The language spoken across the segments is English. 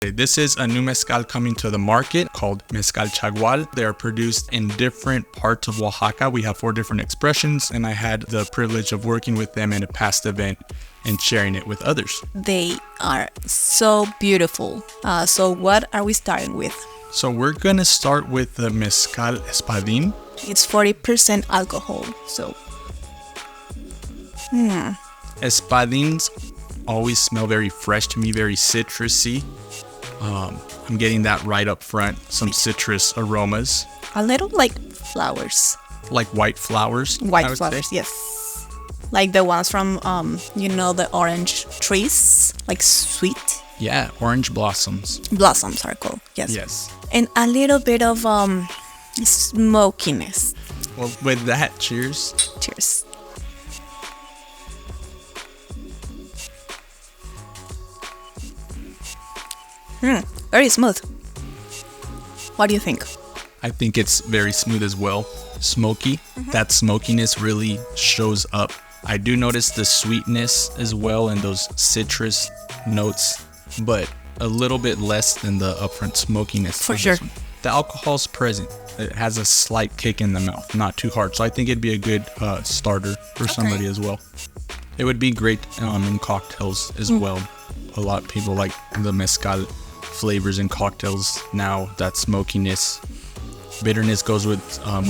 This is a new mezcal coming to the market called Mezcal Chagual. They are produced in different parts of Oaxaca. We have 4 different expressions, and I had the privilege of working with them in a past event and sharing it with others. They are so beautiful. So what are we starting with? So we're going to start with the Mezcal Espadin. It's 40% alcohol. So, Espadins always smell very fresh to me, very citrusy. I'm getting that right up front, some citrus aromas. a little like flowers. Like white flowers. White flowers, yes. Like the ones from, the orange trees, like sweet Yeah, orange blossoms. blossoms are called. Yes. Yes. And a little bit of smokiness. Well, with that, cheers. Cheers. Very smooth. What do you think? I think it's very smooth as well. Smoky. That smokiness really shows up. I do notice the sweetness as well and those citrus notes, but a little bit less than the upfront smokiness. For of sure. this one. The alcohol's present. It has a slight kick in the mouth, not too hard. So I think it'd be a good starter for somebody as well. It would be great in cocktails as well. A lot of people like the mezcal flavors in cocktails now. That smokiness, bitterness goes with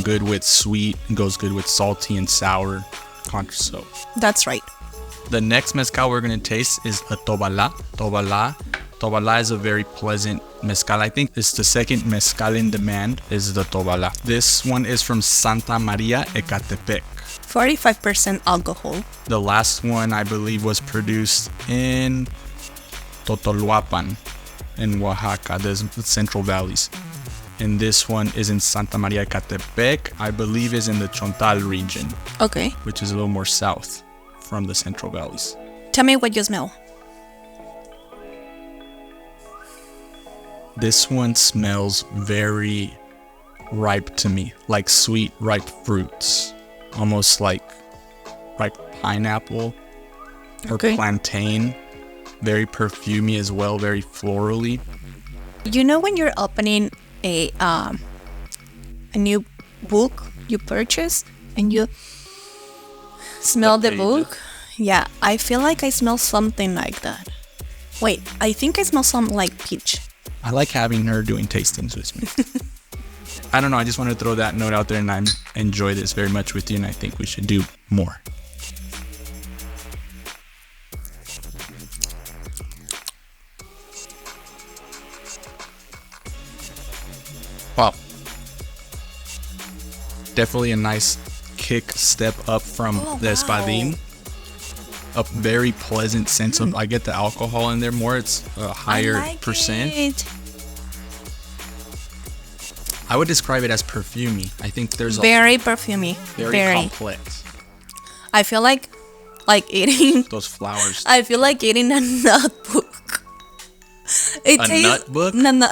good with sweet, goes good with salty and sour. So That's right. the next mezcal we're going to taste is a Tobala. Tobala is a very pleasant mezcal. I think it's the second mezcal in demand is the Tobala. This one is from Santa Maria, Ecatepec. 45% alcohol. The last one, I believe, was produced in Totolhuapan in Oaxaca, the Central Valleys. And this one is in Santa Maria, Ecatepec. I believe is in the Chontal region, Okay. which is a little more south from the Central Valleys. Tell me what you smell. This one smells very ripe to me, like sweet, ripe fruits. Almost like ripe pineapple or Okay. plantain. Very perfumey as well, very florally. You know when you're opening a new book you purchase and you smell the book? Yeah, I feel like I smell something like that. Wait, I think I smell something like peach. I like having her doing tastings with me. I don't know, I just want to throw that note out there, and I enjoy this very much with you, and I think we should do more. Wow. Definitely a nice kick step up from the Espadin. A very pleasant sense of, I get the alcohol in there more. It's a higher I like percent. it. I would describe it as perfumey. I think there's a Very perfumey. very complex. I feel like eating. Those flowers. I feel like eating a nut book. It A tastes, nut book? No, no.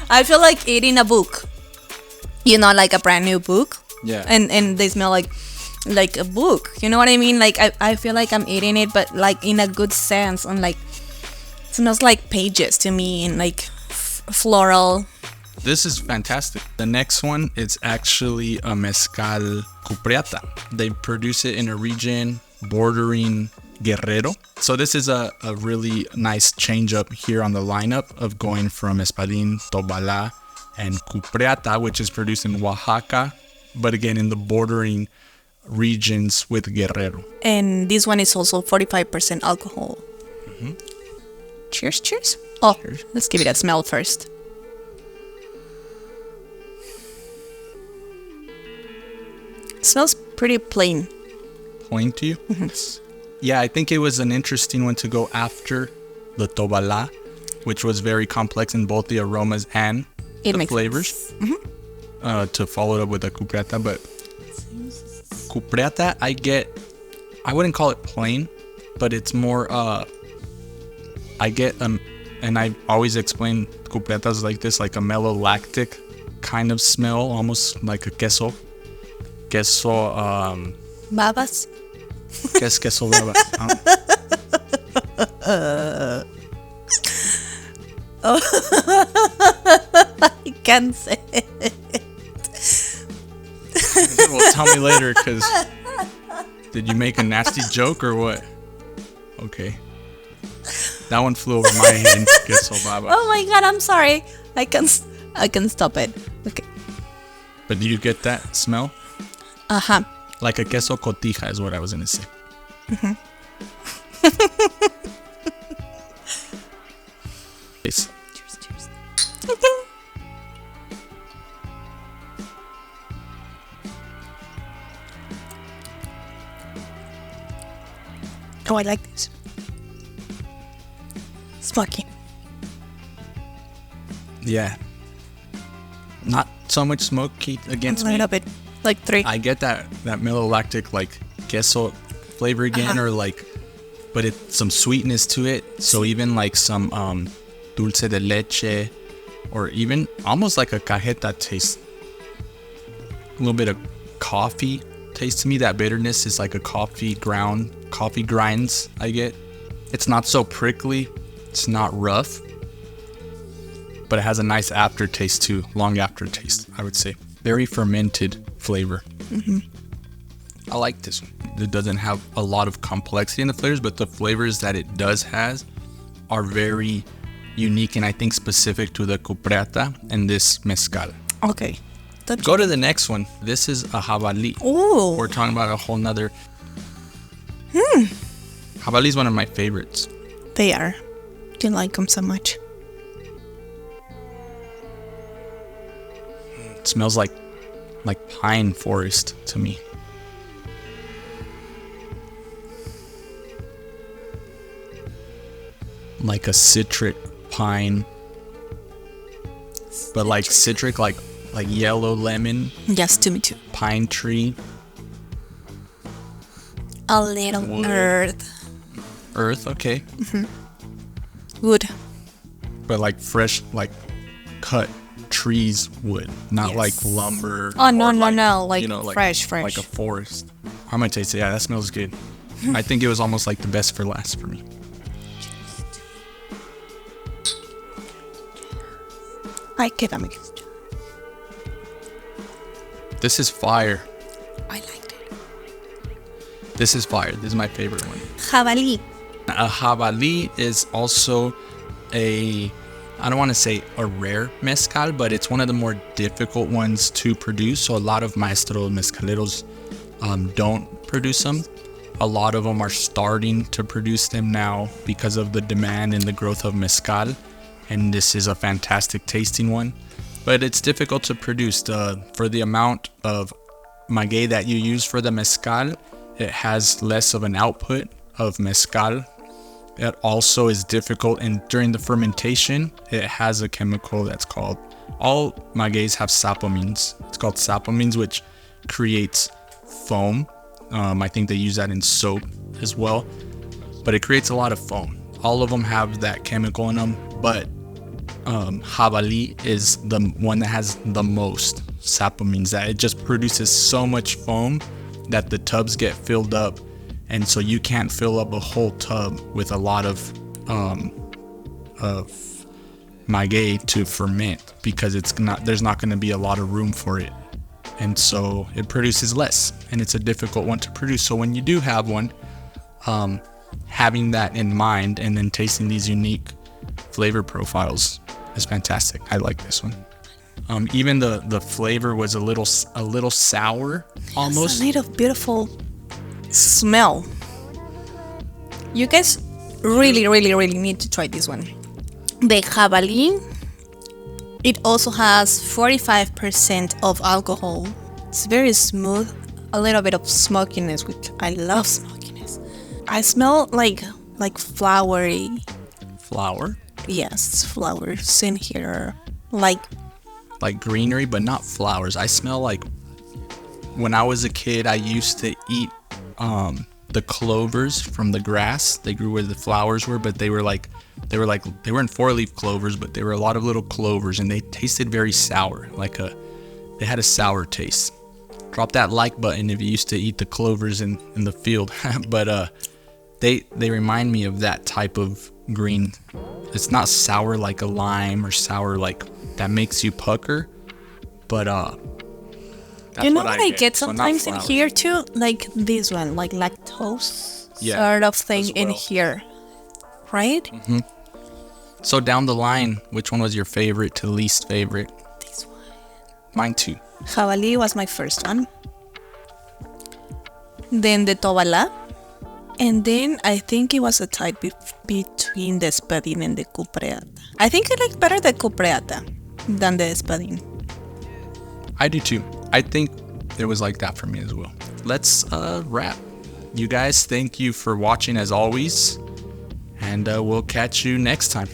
I feel like eating a book. You know, like a brand new book. Yeah. And they smell like a book. You know what I mean? Like I feel like I'm eating it, but like in a good sense. And like it smells like pages to me, and like floral. This is fantastic. The next one is actually a Mezcal Cupreata. They produce it in a region bordering Guerrero. So this is a really nice change up here on the lineup of going from Espadin, Tobala, and Cupreata, which is produced in Oaxaca, but again in the bordering regions with Guerrero. And this one is also 45% alcohol. Cheers, cheers. Oh, Cheers. let's give it a smell first. It smells pretty plain. Plain to you? Yeah, I think it was an interesting one to go after the Tobala, which was very complex in both the aromas and It the makes flavors. sense. To follow it up with a Cupreata, but Cupreata, I wouldn't call it plain, but it's more, I get, and I always explain Cupreatas like this, like a mellow-lactic kind of smell, almost like a queso. Babas. ¿Qué es queso baba? I can't say it. Well, tell me later, because did you make a nasty joke or what? Okay. That one flew over my head. Queso baba. Oh my god, I'm sorry. I can stop it. Okay. But do you get that smell? Uh-huh. Like a queso cotija is what I was going to say. Cheers. Cheers. Oh, I like this. Smokey. Yeah. Not so much smoky against A me. little bit. Like 3. I get that malolactic like queso flavor again, or like, but it's some sweetness to it. So even like some dulce de leche, or even almost like a cajeta taste. A little bit of coffee taste to me. That bitterness is like a coffee grinds I get. It's not so prickly. It's not rough. But it has a nice aftertaste too. Long aftertaste, I would say. Very fermented flavor. I like this one. It doesn't have a lot of complexity in the flavors, but the flavors that it does has are very unique and I think specific to the Cupreata and this mezcal. Okay. Go to the next one. This is a Jabali. Ooh. We're talking about a whole nother. Jabali is one of my favorites. They are. Do you like them so much? It smells like pine forest to me. Like a citric pine. But like citric, like yellow lemon, Yes, to me too. pine tree, A little Wood. earth. okay. Wood. But like fresh, like cut trees wood, not Yes. like lumber. Oh, no, or no. Like, you know, fresh. Like a forest. I'm gonna taste it. Yeah, that smells good. I think it was almost like the best for last for me. Ay, quédame. This is fire. I liked it. This is fire. This is my favorite one. Jabali. A Jabali is also I don't want to say a rare mezcal, but it's one of the more difficult ones to produce. So a lot of maestros mezcaleros don't produce them. A lot of them are starting to produce them now because of the demand and the growth of mezcal. And this is a fantastic tasting one. But it's difficult to produce. For the amount of maguey that you use for the mezcal, it has less of an output of mezcal. It also is difficult, and during the fermentation, it has a chemical that's called, all magueys have sapomines. It's called sapomines, which creates foam. I think they use that in soap as well, but it creates a lot of foam. All of them have that chemical in them, but Jabali is the one that has the most sapomines, that it just produces so much foam that the tubs get filled up. And so you can't fill up a whole tub with a lot of maguey to ferment, because there's not going to be a lot of room for it. And so it produces less, and it's a difficult one to produce. So when you do have one, having that in mind and then tasting these unique flavor profiles is fantastic. I like this one. Even the flavor was a little sour almost. It's a little beautiful smell. You guys really need to try this one. The Jabali, it also has 45% of alcohol. It's very smooth, a little bit of smokiness, which I love smokiness. I smell like flowery. Flower? Yes, flowers in here. Like Greenery, but not flowers. I smell like, when I was a kid, I used to eat the clovers from the grass. They grew where the flowers were, but they weren't 4-leaf clovers, but they were a lot of little clovers, and they tasted very sour. They had a sour taste. Drop that like button if you used to eat the clovers in the field. But they remind me of that type of green. It's not sour like a lime or sour like that makes you pucker, but that's You know what what I get. get So not sometimes in flower. here too? Like this one, like lactose Yeah, sort of thing as in well. here. Right? So down the line, which one was your favorite to least favorite? This one. Mine too. Jabali was my first one. Then the Tobala. And then I think it was a tie between the Espadin and the Cupreata. I think I like better the Cupreata than the Espadin. I do too. I think it was like that for me as well. Let's wrap. You guys, thank you for watching as always. And we'll catch you next time.